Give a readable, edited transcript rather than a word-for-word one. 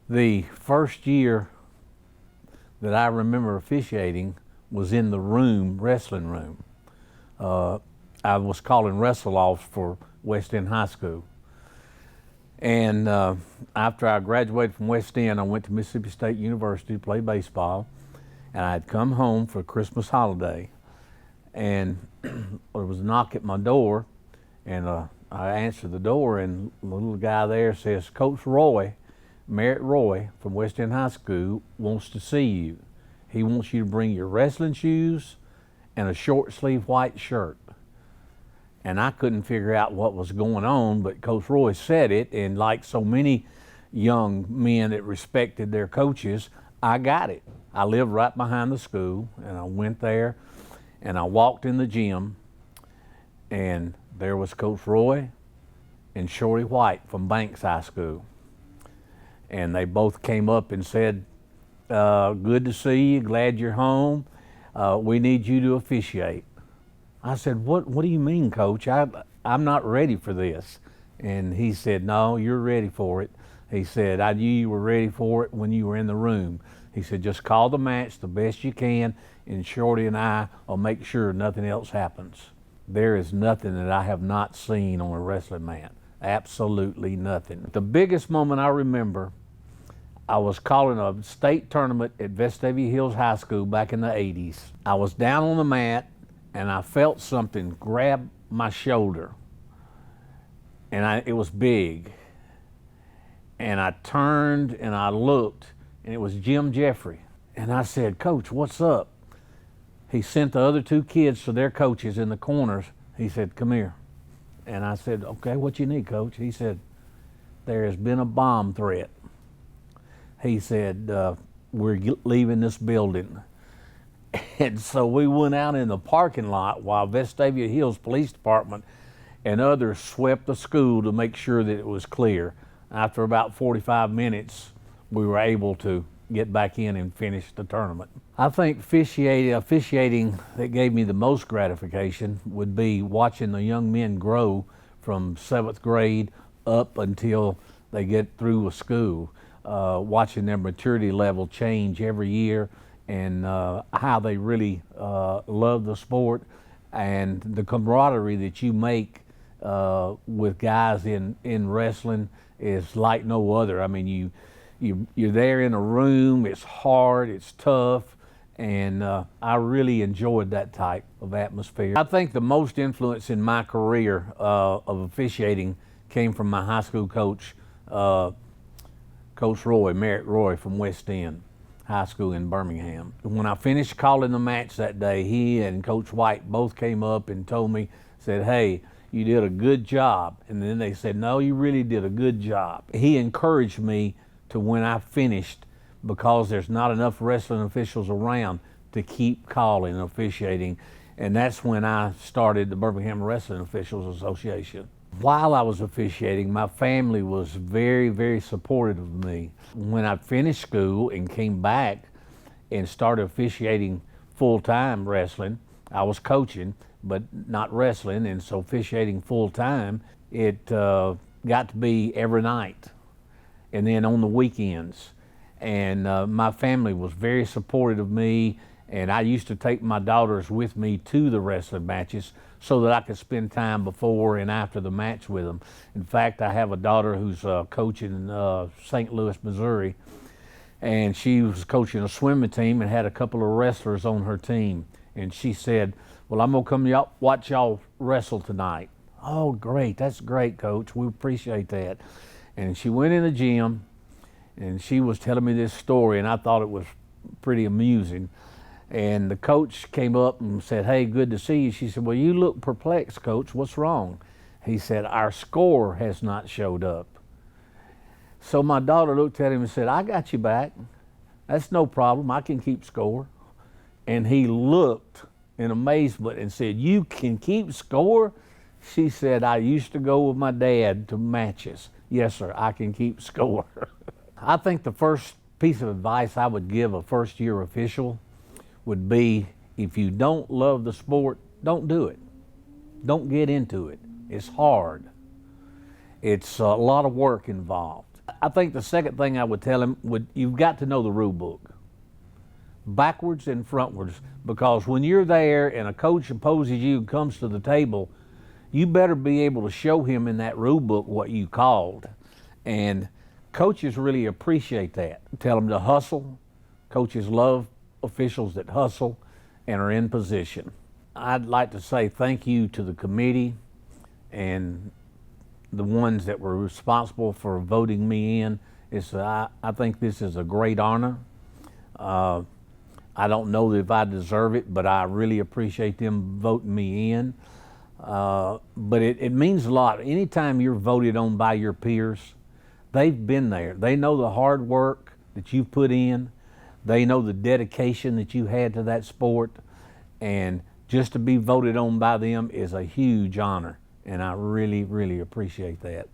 The first year that I remember officiating was in the room, wrestling room. I was calling wrestle-offs for West End High School. And after I graduated from West End, I went to Mississippi State University to play baseball. And I had come home for Christmas holiday. And there was a knock at my door, and I answered the door, and the little guy there says, Coach Roy, Merritt Roy from West End High School wants to see you. He wants you to bring your wrestling shoes and a short sleeve white shirt. And I couldn't figure out what was going on, but Coach Roy said it, and like so many young men that respected their coaches, I got it. I lived right behind the school, and I went there, and I walked in the gym, and there was Coach Roy and Shorty White from Banks High School. And they both came up and said, good to see you, glad you're home. We need you to officiate. I said, what do you mean, Coach? I'm not ready for this. And he said, no, you're ready for it. He said, I knew you were ready for it when you were in the room. He said, just call the match the best you can, and Shorty and I will make sure nothing else happens. There is nothing that I have not seen on a wrestling mat. Absolutely nothing. The biggest moment I remember, I was calling a state tournament at Vestavia Hills High School back in the 80s. I was down on the mat, and I felt something grab my shoulder, and it was big. And I turned and I looked, and it was Jim Jeffrey. And I said, Coach, what's up? He sent the other two kids to their coaches in the corners. He said, come here. And I said, okay, what you need, Coach? He said, there has been a bomb threat. He said, we're leaving this building. And so we went out in the parking lot while Vestavia Hills Police Department and others swept the school to make sure that it was clear. After about 45 minutes, we were able to get back in and finish the tournament. I think officiating that gave me the most gratification would be watching the young men grow from 7th grade up until they get through with school, watching their maturity level change every year, and how they really love the sport, and the camaraderie that you make with guys in wrestling is like no other. I mean, you're there in a room, it's hard, it's tough, and I really enjoyed that type of atmosphere. I think the most influence in my career of officiating came from my high school coach, Coach Roy, Merritt Roy from West End High School in Birmingham. When I finished calling the match that day, he and Coach White both came up and told me, said, hey, you did a good job. And then they said, no, you really did a good job. He encouraged me to, when I finished, because there's not enough wrestling officials around, to keep calling and officiating. And that's when I started the Birmingham Wrestling Officials Association. While I was officiating, my family was very, very supportive of me. When I finished school and came back and started officiating full-time wrestling, I was coaching, but not wrestling, and so officiating full-time, it got to be every night, and then on the weekends. And my family was very supportive of me, and I used to take my daughters with me to the wrestling matches so that I could spend time before and after the match with them. In fact, I have a daughter who's coaching in St. Louis, Missouri, and she was coaching a swimming team and had a couple of wrestlers on her team. And she said, well, I'm gonna come watch y'all wrestle tonight. Oh, great, that's great, Coach, we appreciate that. And she went in the gym, and she was telling me this story, and I thought it was pretty amusing. And the coach came up and said, hey, good to see you. She said, well, you look perplexed, Coach, what's wrong? He said, our score has not showed up. So my daughter looked at him and said, I got you back. That's no problem, I can keep score. And he looked in amazement and said, you can keep score? She said, I used to go with my dad to matches. Yes, sir, I can keep score. I think the first piece of advice I would give a first-year official would be, if you don't love the sport, don't do it. Don't get into it. It's hard. It's a lot of work involved. I think the second thing I would tell him you've got to know the rule book, backwards and frontwards, because when you're there and a coach opposes you and comes to the table, you better be able to show him in that rule book what you called. And coaches really appreciate that. Tell them to hustle. Coaches love officials that hustle and are in position. I'd like to say thank you to the committee and the ones that were responsible for voting me in. I think this is a great honor. I don't know if I deserve it, but I really appreciate them voting me in. But it means a lot. Anytime you're voted on by your peers, they've been there. They know the hard work that you've put in. They know the dedication that you had to that sport. And just to be voted on by them is a huge honor. And I really, really appreciate that.